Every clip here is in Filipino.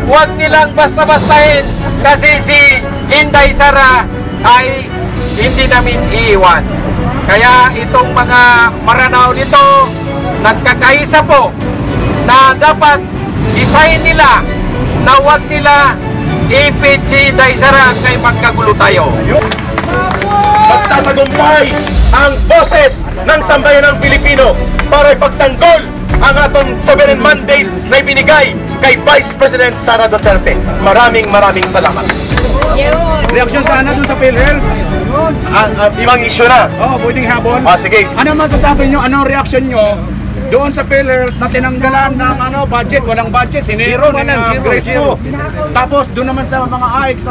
huwag nilang basta-bastahin kasi si Inday Sara ay hindi namin iiwan. Kaya itong mga Maranao dito, nagkakaisa po na dapat isahin nila na huwag nila ipit si Inday Sara kay magkagulo tayo. Magtatagumpay ang boses ng sambayanang Pilipino para ipagtanggol ang atong sovereign mandate na ibinigay kay Vice President Sara Duterte. Maraming salamat. Reaksyon sana dun sa PhilHealth? Ibang issue na. Oo, pwedeng habon. Sige. Ano masasabi nyo, anong reaksyon nyo doon sa PhilHealth na tinanggalan ng budget, walang budget, sinero ng Grace po. Tapos doon naman sa mga AIC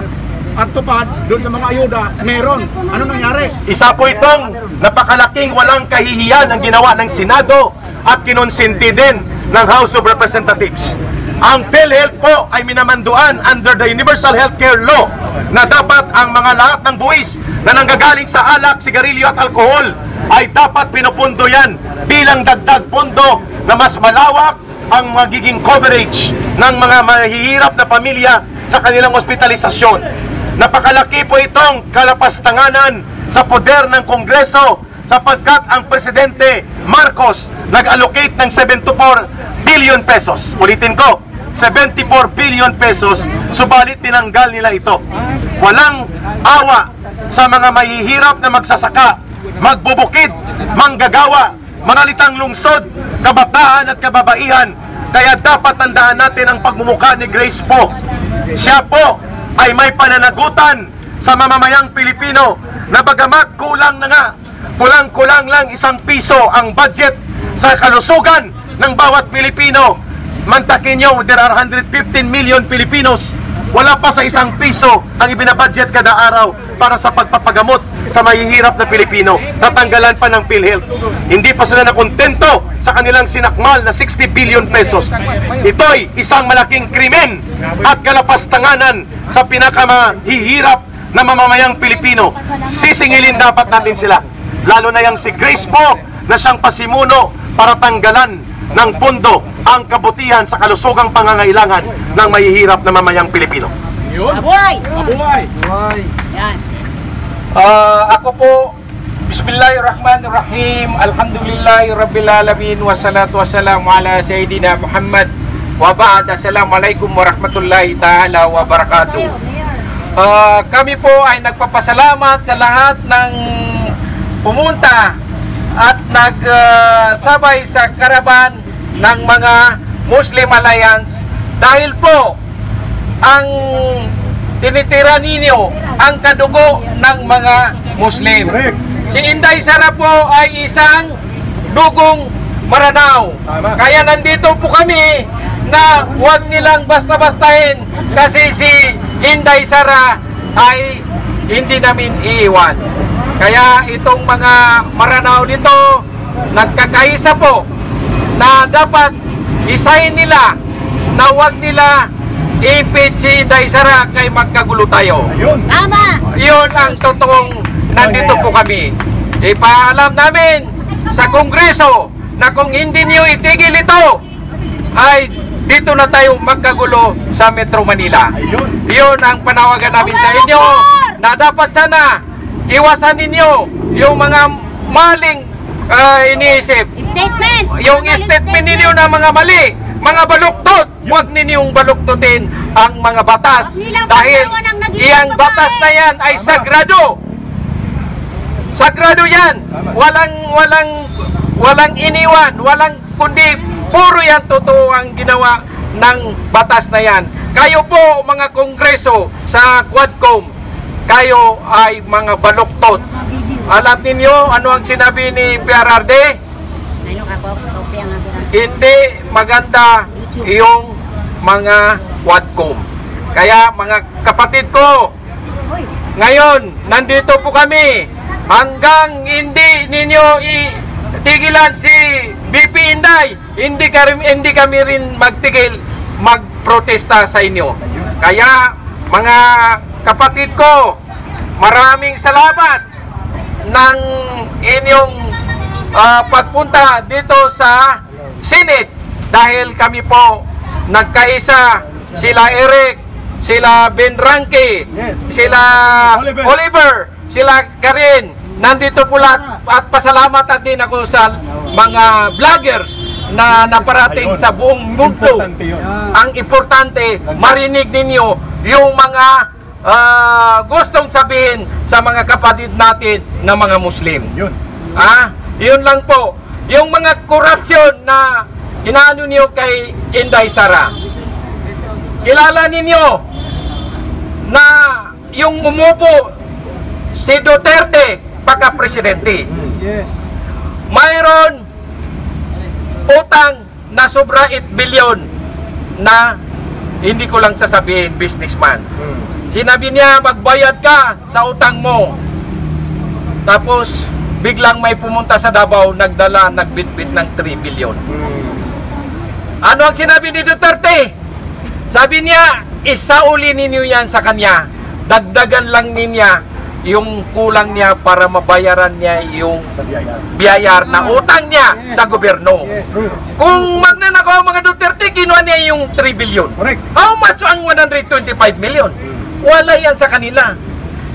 at tupad, doon sa mga ayuda, meron. Ano nangyari? Isa po itong napakalaking walang kahihiyan ang ginawa ng Senado at kinonsinti din ng House of Representatives. Ang PhilHealth po ay minamanduan under the Universal Healthcare Law na dapat ang mga lahat ng buwis na nanggagaling sa alak, sigarilyo at alkohol ay dapat pinupundo yan bilang dagdag pondo na mas malawak ang magiging coverage ng mga mahihirap na pamilya sa kanilang ospitalisasyon. Napakalaki po itong kalapastanganan sa poder ng Kongreso sapagkat ang Presidente Marcos nag-allocate ng 74 billion pesos. Ulitin ko, 74 billion pesos, subalit tinanggal nila ito. Walang awa sa mga mahihirap na magsasaka, magbubukid, manggagawa, manalitang lungsod, kabataan at kababaihan. Kaya dapat tandaan natin ang pagmumukha ni Grace po. Siya po ay may pananagutan sa mamamayang Pilipino na bagamat kulang lang 1 piso ang budget sa kalusugan ng bawat Pilipino. Mantakin nyo, there are 115 million Filipinos. Wala pa sa 1 piso ang ibinabudget kada araw para sa pagpapagamot sa mahihirap na Pilipino. Natanggalan pa ng PhilHealth. Hindi pa sila nakontento sa kanilang sinakmal na 60 billion pesos. Ito'y isang malaking krimen at kalapastanganan sa pinakamahihirap na mamamayang Pilipino. Sisingilin dapat natin sila. Lalo na yung si Grace po na siyang pasimuno para tanggalan ng pondo ang kabutihan sa kalusugang pangangailangan ng mahihirap na mamayang Pilipino. Mabuhay! Mabuhay! Yan. Ako po, Bismillahirrahmanirrahim, Alhamdulillahi Rabbil Alamin, wassalatu wassalamu ala Sayyidina Muhammad, wa ba'd, Assalamualaikum warahmatullahi ta'ala wabarakatuh. Kami po ay nagpapasalamat sa lahat ng pumunta at nagsabay sa karaban ng mga Muslim Alliance dahil po ang tinitira ninyo ang kadugo ng mga Muslim. Si Inday Sara po ay isang dugong Maranao. Kaya nandito po kami na huwag nilang basta-bastahin kasi si Inday Sara ay hindi namin iiwan. Kaya itong mga Maranao dito, nagkakaisa po na dapat isahin nila na huwag nila ipit si Inday Sara kay magkagulo tayo. Tama! Yun ang totoong nandito po kami. Ipaalam namin sa Kongreso na kung hindi niyo itigil ito, ay dito na tayo magkagulo sa Metro Manila. Yun ang panawagan namin sa inyo na dapat sana iwasan ninyo yung mga maling iniisip. Statement! Yung statement ninyo na mga mali, mga baluktot, huwag ninyong baluktutin ang mga batas. Dahil iyang batas na yan ay sagrado. Sagrado yan. Walang iniwan, kundi puro yan totoo ang ginawa ng batas na yan. Kayo po mga Kongreso sa Quadcom, kayo ay mga baluktot. Alam ninyo ano ang sinabi ni PRRD? Hindi maganda yung mga Quadcom. Kaya mga kapatid ko, ngayon nandito po kami hanggang hindi ninyo tigilan si BP Inday, hindi kami rin magtigil magprotesta sa inyo. Kaya mga kapatid ko, maraming salamat ng inyong pagpunta dito sa Senate dahil kami po nagkaisa sila Eric, sila Ben Ranke, sila Oliver, sila Karen. Nandito po lahat at pasalamat din ako sa mga vloggers na naparating sa buong mundo. Ang importante, marinig ninyo yung mga gustong sabihin sa mga kapatid natin na mga Muslim. Yun lang po. Yung mga corruption na inaano niyo kay Inday Sara. Kilala ninyo na yung umupo si Duterte pagka-presidente. Mayroon utang na sobra 8 billion na hindi ko lang sasabihin, businessman. Sinabi niya, magbayad ka sa utang mo. Tapos, biglang may pumunta sa Davao, nagbitbit ng 3 billion. Ano ang sinabi ni Duterte? Sabi niya, isauli ninyo yan sa kanya. Dagdagan lang niya yung kulang niya para mabayaran niya yung biyayar na utang niya sa gobyerno. Kung magnanakaw mga Duterte, kinuha niya yung 3 billion. How much ang 125 million? Wala yan sa kanila.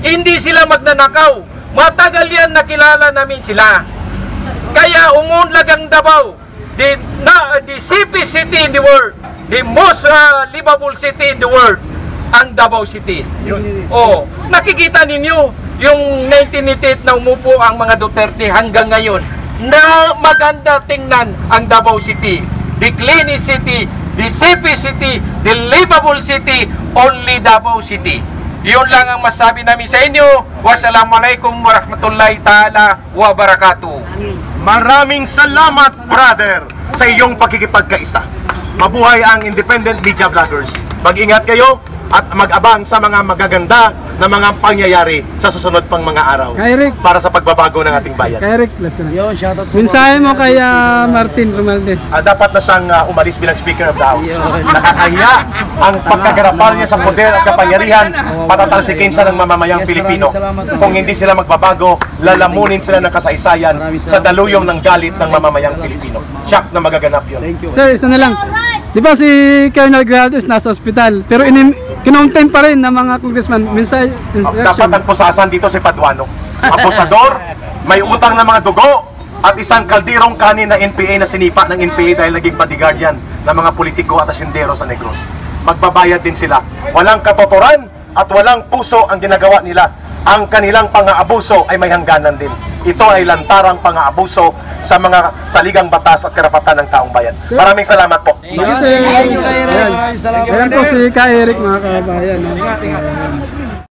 Hindi sila magnanakaw. Matagal yan nakilala namin sila. Kaya umunlag ang Davao, the CP city in the world, the most livable city in the world, ang Davao City. Oh, nakikita ninyo yung 1988 na umupo ang mga Duterte hanggang ngayon na maganda tingnan ang Davao City, the cleanest city, the CP city, the livable city, only Davao City. Yun lang ang masabi namin sa inyo. Wassalamualaikum warahmatullahi ta'ala wabarakatuh. Maraming salamat, brother, sa iyong pakikipagkaisa. Mabuhay ang independent media vloggers. Mag-ingat kayo at mag-abang sa mga magaganda na mga pangyayari sa susunod pang mga araw para sa pagbabago ng ating bayan. Kay Rick, last na. Mensahe mo kay Martin Romualdez. Dapat na siyang umalis bilang Speaker of the House. Nakakahiya ang pagkagarapal niya sa poder at kapangyarihan, patatalsikin siya ng mamamayang Pilipino. Kung hindi sila magbabago, lalamunin sila ng kasaysayan sa daluyong ng galit ng mamamayang Pilipino. Siyak na magaganap yun. Sir, isa na lang. Di ba si Colonel Graldez nasa ospital, pero kinontent pa rin ng mga congressman. Mensahe, dapat ang pusasan dito si Paduano. Abusador, may utang na mga dugo, at isang kaldirong kanin na NPA na sinipa ng NPA dahil naging bodyguard yan ng mga politiko at asindero sa Negros. Magbabayad din sila. Walang katotoran at walang puso ang ginagawa nila. Ang kanilang pang-aabuso ay may hangganan din. Ito ay lantarang pang-aabuso sa mga saligang batas at karapatan ng taong bayan. Maraming salamat po. Thank you, sir. Ayan po si Kay Eric, mga kabayan.